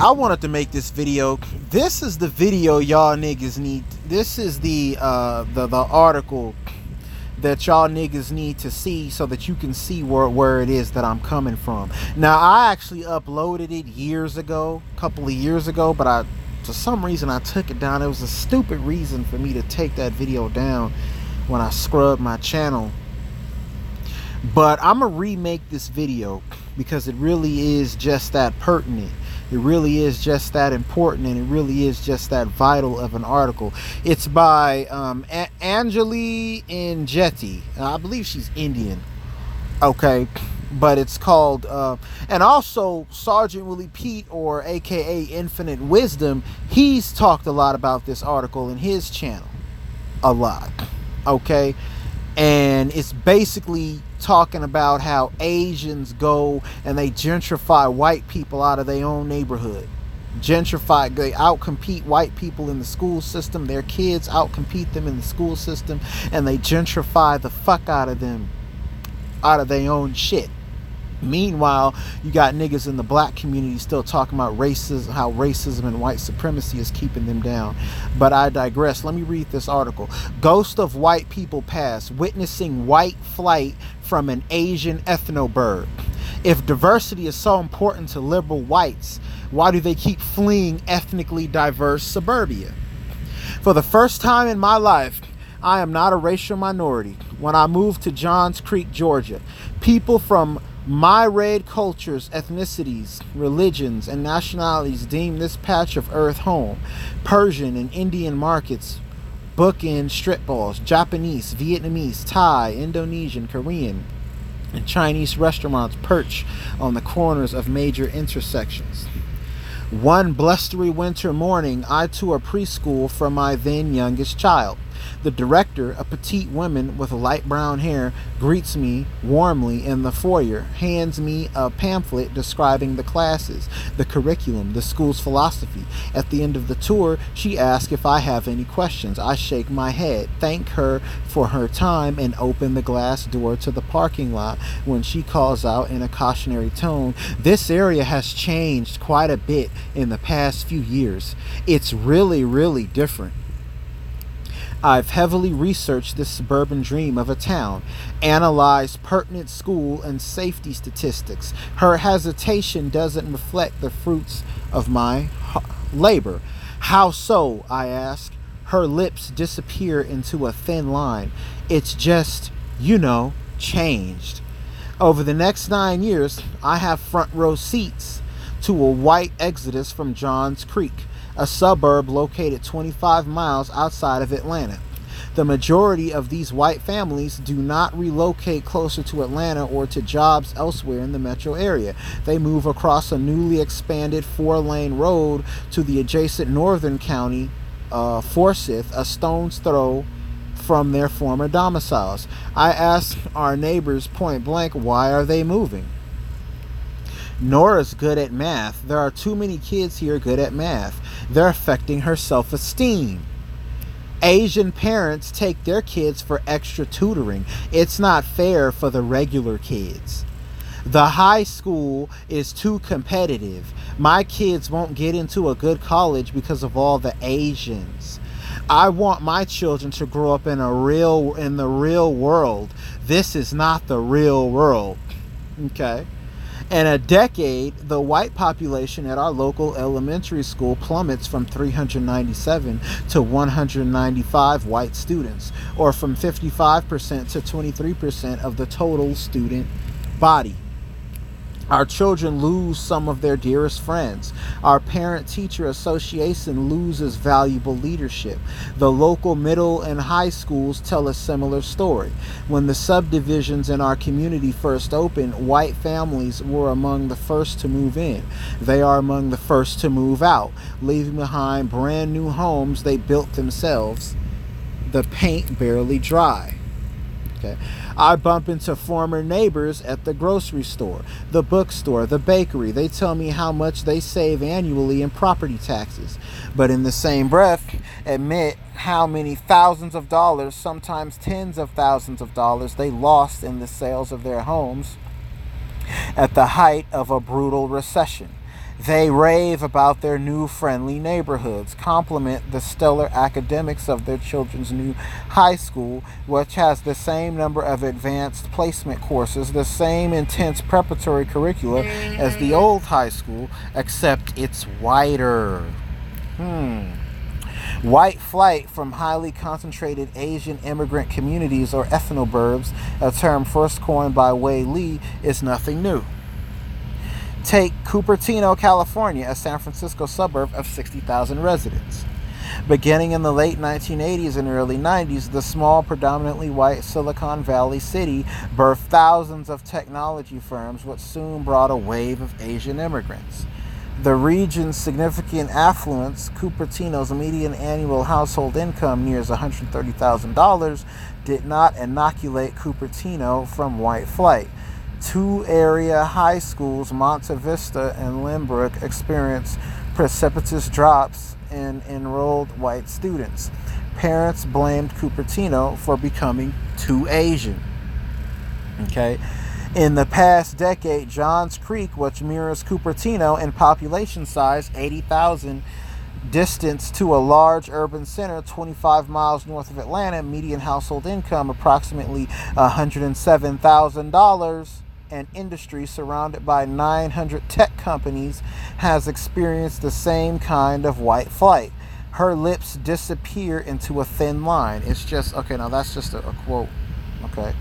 I wanted to make this video. This is the video y'all niggas need. This is the article that y'all niggas need to see so that you can see where it is that I'm coming from. Now, I actually uploaded it years ago, a couple of years ago, but for some reason I took it down. It was a stupid reason for me to take that video down when I scrubbed my channel. But I'm gonna remake this video because it really is just that pertinent. It really is just that important, and it really is just that vital of an article. It's by Anjali Injeti. I believe she's Indian. Okay, but it's called, and also Sergeant Willie Pete, or AKA Infinite Wisdom, he's talked a lot about this article in his channel. A lot. Okay, and it's basically talking about how Asians go and they gentrify white people out of their own neighborhood. Gentrify, they outcompete white people in the school system. Their kids outcompete them in the school system, and they gentrify the fuck out of them, out of their own shit. Meanwhile, you got niggas in the black community still talking about racism, how racism and white supremacy is keeping them down. But I digress. Let me read this article. Ghost of white people past, witnessing white flight from an Asian ethnobird. If diversity is so important to liberal whites, why do they keep fleeing ethnically diverse suburbia? For the first time in my life, I am not a racial minority. When I moved to Johns Creek, Georgia, people from my red cultures, ethnicities, religions, and nationalities deem this patch of earth home. Persian and Indian markets bookend strip malls. Japanese, Vietnamese, Thai, Indonesian, Korean, and Chinese restaurants perch on the corners of major intersections. One blustery winter morning, I tour a preschool for my then youngest child. The director, a petite woman with light brown hair, greets me warmly in the foyer, hands me a pamphlet describing the classes, the curriculum, the school's philosophy. At the end of the tour, she asks if I have any questions. I shake my head, thank her for her time, and open the glass door to the parking lot when she calls out in a cautionary tone, "This area has changed quite a bit in the past few years. It's really, really different." I've heavily researched this suburban dream of a town, analyzed pertinent school and safety statistics. Her hesitation doesn't reflect the fruits of my labor. How so? I ask. Her lips disappear into a thin line. It's just, changed. Over the next 9 years, I have front row seats to a white exodus from Johns Creek, a suburb located 25 miles outside of Atlanta. The majority of these white families do not relocate closer to Atlanta or to jobs elsewhere in the metro area. They move across a newly expanded 4-lane road to the adjacent northern county, Forsyth, a stone's throw from their former domiciles. I ask our neighbors point blank, why are they moving? Nora's good at math. There are too many kids here good at math. They're affecting her self-esteem. Asian parents take their kids for extra tutoring. It's not fair for the regular kids. The high school is too competitive. My kids won't get into a good college because of all the Asians. I want my children to grow up in the real world. This is not the real world. Okay? In a decade, the white population at our local elementary school plummets from 397 to 195 white students, or from 55% to 23% of the total student body. Our children lose some of their dearest friends. Our parent-teacher association loses valuable leadership. The local middle and high schools tell a similar story. When the subdivisions in our community first opened, white families were among the first to move in. They are among the first to move out, leaving behind brand new homes they built themselves. The paint barely dry. Okay. I bump into former neighbors at the grocery store, the bookstore, the bakery. They tell me how much they save annually in property taxes, but in the same breath admit how many thousands of dollars, sometimes tens of thousands of dollars, they lost in the sales of their homes at the height of a brutal recession. They rave about their new friendly neighborhoods, compliment the stellar academics of their children's new high school, which has the same number of advanced placement courses, the same intense preparatory curricula as the old high school, except it's whiter. White flight from highly concentrated Asian immigrant communities, or ethnoburbs, a term first coined by Wei Li, is nothing new. Take Cupertino, California, a San Francisco suburb of 60,000 residents. Beginning in the late 1980s and early 90s, the small, predominantly white Silicon Valley city birthed thousands of technology firms, which soon brought a wave of Asian immigrants. The region's significant affluence, Cupertino's median annual household income nears $130,000, did not inoculate Cupertino from white flight. Two area high schools, Monte Vista and Lynbrook, experienced precipitous drops in enrolled white students. Parents blamed Cupertino for becoming too Asian. Okay. In the past decade, Johns Creek, which mirrors Cupertino in population size, 80,000, distance to a large urban center 25 miles north of Atlanta, median household income approximately $107,000, and industry surrounded by 900 tech companies, has experienced the same kind of white flight. Her lips disappear into a thin line. It's just, okay, now that's just a quote. Okay.